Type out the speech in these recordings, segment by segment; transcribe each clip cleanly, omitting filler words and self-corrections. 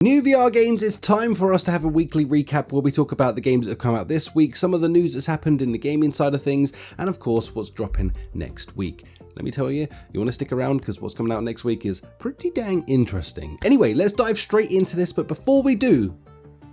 New VR games, it's time for us to have a weekly recap where we talk about the games that have come out this week, some of the news that's happened in the gaming side of things, and of course what's dropping next week. Let me tell you, you want to stick around because what's coming out next week is pretty dang interesting. Anyway, let's dive straight into this, but before we do,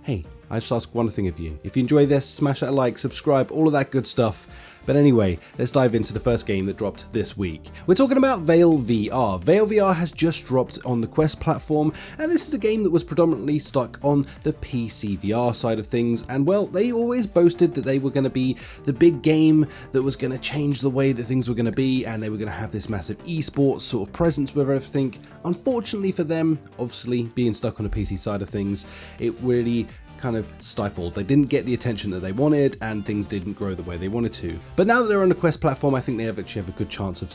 hey, I just ask one thing of you. If you enjoy this, smash that like, subscribe, all of that good stuff. But anyway, let's dive into the first game that dropped this week. We're talking about Veil VR. Veil VR has just dropped on the Quest platform, and this is a game that was predominantly stuck on the PC VR side of things. And well, they always boasted that they were going to be the big game that was going to change the way that things were going to be, and they were going to have this massive esports sort of presence with everything. Unfortunately for them, obviously being stuck on the PC side of things, it really kind of stifled. They didn't get the attention that they wanted, and things didn't grow the way they wanted to. But now that they're on the Quest platform, I think they actually have a good chance of,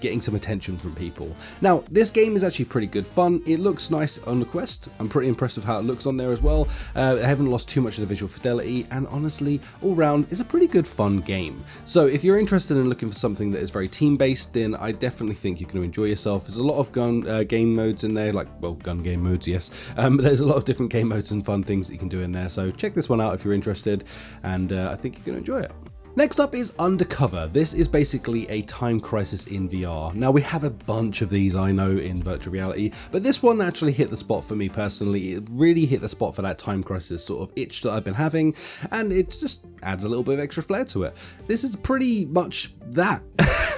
getting some attention from people. Now, this game is actually pretty good fun. It looks nice on the Quest. I'm pretty impressed with how it looks on there as well. I haven't lost too much of the visual fidelity, and honestly, all round is a pretty good fun game. So if you're interested in looking for something that is very team-based, then I definitely think you're going to enjoy yourself. There's a lot of gun game modes in there, gun game modes, yes. But there's a lot of different game modes and fun things that you can do in there, so check this one out if you're interested, and I think you're going to enjoy it. Next up is Undercover. This is basically a time crisis in VR. Now, we have a bunch of these, I know, in virtual reality, but this one actually hit the spot for me personally. It really hit the spot for that time crisis sort of itch that I've been having, and it just adds a little bit of extra flair to it. This is pretty much that.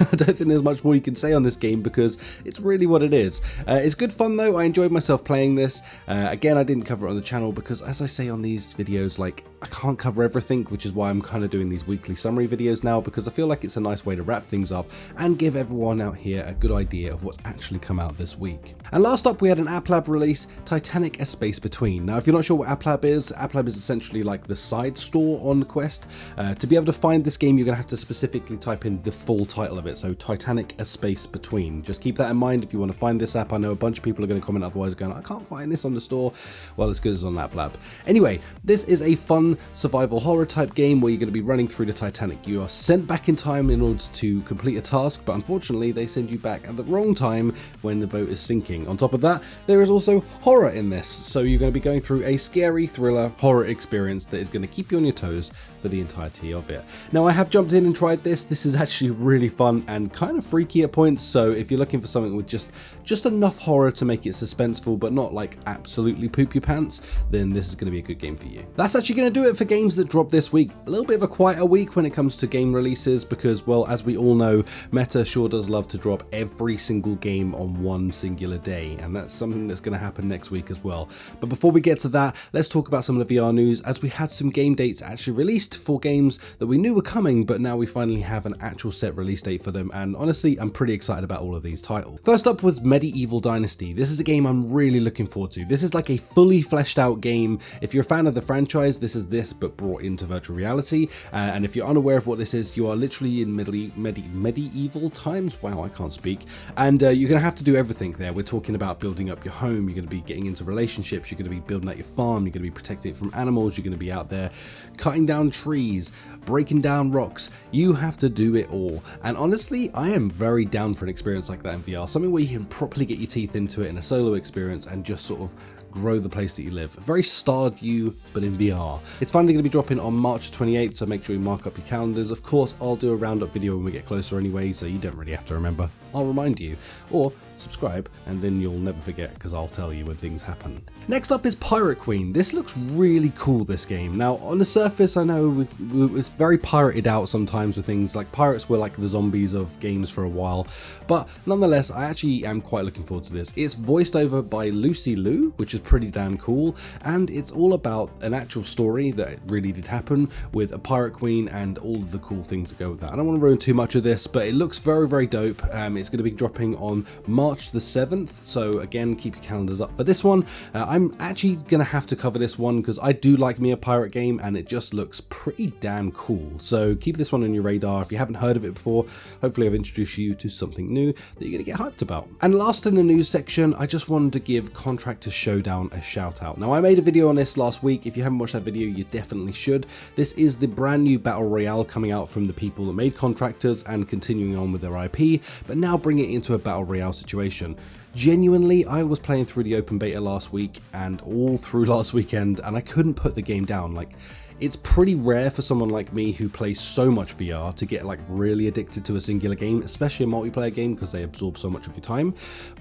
I don't think there's much more you can say on this game because it's really what it is. It's good fun though. I enjoyed myself playing this. Again, I didn't cover it on the channel because, as I say on these videos, I can't cover everything, which is why I'm kind of doing these weekly summary videos now, because I feel like it's a nice way to wrap things up and give everyone out here a good idea of what's actually come out this week. And last up, we had an App Lab release, Titanic: A Space Between. Now, if you're not sure what App Lab is essentially like the side store on Quest. To be able to find this game, you're going to have to specifically type in the full title of it, so Titanic: A Space Between. Just keep that in mind if you want to find this app. I know a bunch of people are going to comment otherwise going, I can't find this on the store. Well, it's good as on App Lab. Anyway, this is a fun survival horror type game where you're going to be running through the Titanic. You are sent back in time in order to complete a task, but unfortunately they send you back at the wrong time when the boat is sinking. On top of that, there is also horror in this, so you're going to be going through a scary thriller horror experience that is going to keep you on your toes for the entirety of it. Now, I have jumped in and tried this. This is actually really fun and kind of freaky at points, so if you're looking for something with just enough horror to make it suspenseful but not like absolutely poop your pants, then this is going to be a good game for you. That's actually going to do it for games that dropped this week. A little bit of a quieter week when it comes to game releases because, well, as we all know, Meta sure does love to drop every single game on one singular day, and that's something that's going to happen next week as well. But before we get to that, let's talk about some of the VR news, as we had some game dates actually released for games that we knew were coming, but now we finally have an actual set release date for them, and honestly, I'm pretty excited about all of these titles. First up was Medieval Dynasty. This is a game I'm really looking forward to. This is like a fully fleshed out game. If you're a fan of the franchise, this is this but brought into virtual reality, and if you're unaware of what this is, you are literally in medieval times. Wow, I can't speak. And you're going to have to do everything there. We're talking about building up your home, you're going to be getting into relationships, you're going to be building out your farm, you're going to be protecting it from animals, you're going to be out there cutting down trees, breaking down rocks. You have to do it all, and honestly, I am very down for an experience like that in VR, something where you can properly get your teeth into it in a solo experience and just sort of grow the place that you live. Very Stardew, but in VR. It's finally going to be dropping on March 28th, so make sure you mark up your calendars. Of course, I'll do a roundup video when we get closer anyway, so you don't really have to remember. I'll remind you, or subscribe, and then you'll never forget because I'll tell you when things happen. Next up is Pirate Queen. This looks really cool, this game. Now, on the surface, I know it's very pirated out sometimes with things like pirates were like the zombies of games for a while, but nonetheless, I actually am quite looking forward to this. It's voiced over by Lucy Liu, which is pretty damn cool, and it's all about an actual story that really did happen with a pirate queen and all of the cool things that go with that. I don't want to ruin too much of this, but it looks very, very dope. It's going to be dropping on March the 7th, so again, keep your calendars up for this one. I'm actually going to have to cover this one because I do like me a pirate game and it just looks pretty damn cool, so keep this one on your radar. If you haven't heard of it before, hopefully I've introduced you to something new that you're going to get hyped about. And last in the news section, I just wanted to give Contractor Showdown a shout out. Now, I made a video on this last week. If you haven't watched that video, you definitely should. This is the brand new battle royale coming out from the people that made Contractors and continuing on with their IP, but now bring it into a battle royale situation situation. Genuinely, I was playing through the open beta last week and all through last weekend, and I couldn't put the game down. Like, it's pretty rare for someone like me who plays so much VR to get like really addicted to a singular game, especially a multiplayer game, because they absorb so much of your time.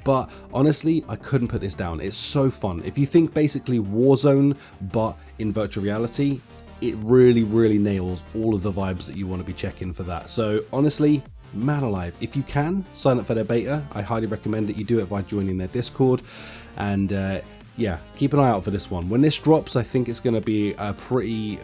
But honestly, I couldn't put this down. It's so fun. If you think basically Warzone, but in virtual reality, it really, really nails all of the vibes that you want to be checking for that. So honestly, man alive, if you can, sign up for their beta. I highly recommend that you do it by joining their Discord. And yeah, keep an eye out for this one. When this drops, I think it's going to be a pretty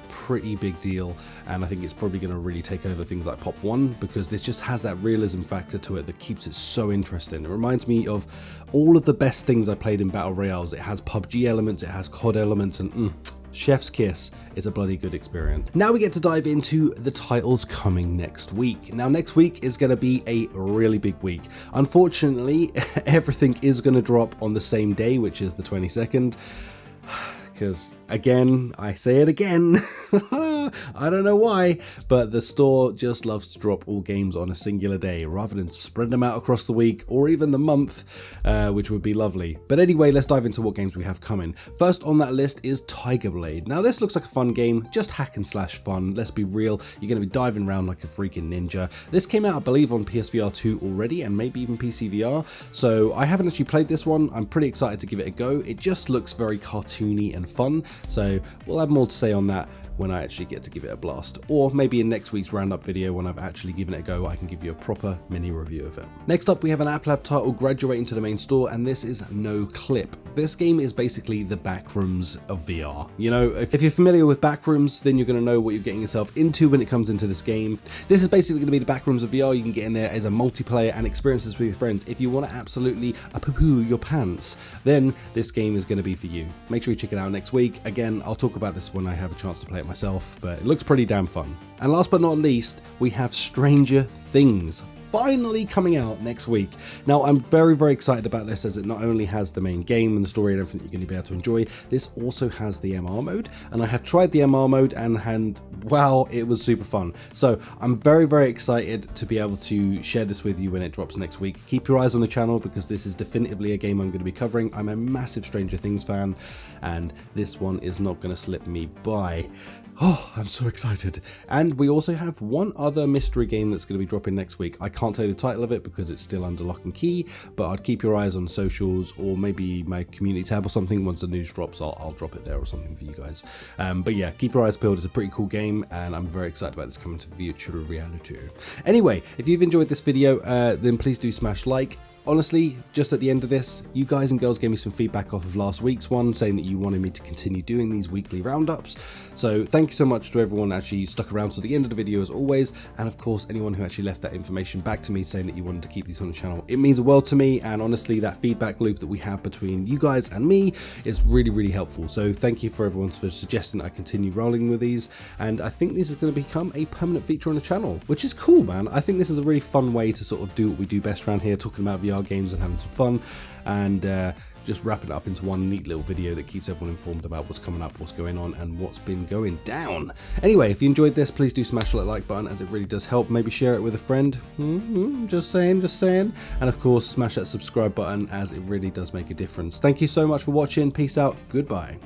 big deal, and I think it's probably going to really take over things like Pop 1, because this just has that realism factor to it that keeps it so interesting. It reminds me of all of the best things I played in Battle Royales. It has PUBG elements, it has COD elements, and chef's kiss. It's a bloody good experience. Now we get to dive into the titles coming next week. Now next week is going to be a really big week. Unfortunately, everything is going to drop on the same day, which is the 22nd. Because again, I say it again, I don't know why, but the store just loves to drop all games on a singular day rather than spread them out across the week or even the month, which would be lovely. But anyway, let's dive into what games we have coming. First on that list is Tiger Blade. Now this looks like a fun game, just hack and slash fun. Let's be real, you're going to be diving around like a freaking ninja. This came out, I believe, on PSVR 2 already, and maybe even PC VR, so I haven't actually played this one. I'm pretty excited to give it a go. It just looks very cartoony and fun, so we'll have more to say on that when I actually get to give it a blast, or maybe in next week's roundup video when I've actually given it a go, I can give you a proper mini review of it. Next up, we have an App Lab title graduating to the main store, and this is Noclip. This game is basically the backrooms of VR. You know, if you're familiar with backrooms, then you're going to know what you're getting yourself into when it comes into this game. This is basically going to be the backrooms of VR. You can get in there as a multiplayer and experience this with your friends. If you want to absolutely poo-poo your pants, then this game is going to be for you. Make sure you check it out next week. Again, I'll talk about this when I have a chance to play it myself, but it looks pretty damn fun. And last but not least, we have Stranger Things, finally coming out next week. Now I'm very excited about this, as it not only has the main game and the story and everything you're going to be able to enjoy, this also has the MR mode, and I have tried the MR mode and wow, it was super fun. So I'm very excited to be able to share this with you when it drops next week. Keep your eyes on the channel, because this is definitively a game I'm going to be covering. I'm a massive Stranger Things fan, and this one is not going to slip me by. Oh, I'm so excited. And we also have one other mystery game that's going to be dropping next week. I can't tell you the title of it because it's still under lock and key, but I'd keep your eyes on socials or maybe my community tab or something. Once the news drops, I'll drop it there or something for you guys. But yeah, keep your eyes peeled. It's a pretty cool game, and I'm very excited about this coming to virtual reality. Anyway, if you've enjoyed this video, then please do smash like. Honestly, just at the end of this, you guys and girls gave me some feedback off of last week's one, saying that you wanted me to continue doing these weekly roundups. So thank you so much to everyone that actually stuck around to the end of the video as always, and of course anyone who actually left that information back to me saying that you wanted to keep these on the channel. It means the world to me, and honestly that feedback loop that we have between you guys and me is really helpful. So thank you for everyone for suggesting I continue rolling with these, and I think this is going to become a permanent feature on the channel, which is cool, man. I think this is a really fun way to sort of do what we do best around here, talking about VR games and having some fun, and just wrapping it up into one neat little video that keeps everyone informed about what's coming up, what's going on, and what's been going down. Anyway, if you enjoyed this, please do smash that like button, as it really does help. Maybe share it with a friend. Just saying. And of course, smash that subscribe button, as it really does make a difference. Thank you so much for watching. Peace out. Goodbye.